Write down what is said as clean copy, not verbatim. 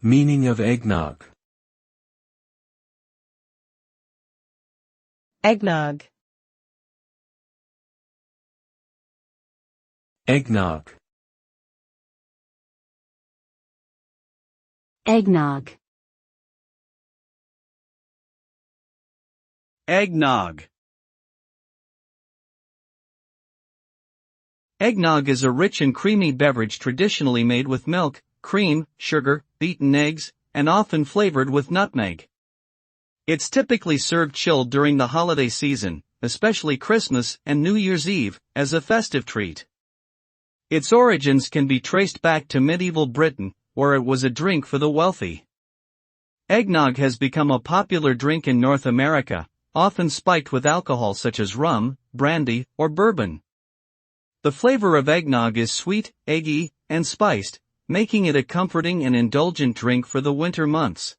Meaning of eggnog. Eggnog. Eggnog. Eggnog. Eggnog. Eggnog is a rich and creamy beverage traditionally made with milk, cream, sugar, beaten eggs, and often flavored with nutmeg. It's typically served chilled during the holiday season, especially Christmas and New Year's Eve, as a festive treat. Its origins can be traced back to medieval Britain, where it was a drink for the wealthy. Eggnog has become a popular drink in North America, often spiked with alcohol such as rum, brandy, or bourbon. The flavor of eggnog is sweet, eggy, and spiced, making it a comforting and indulgent drink for the winter months.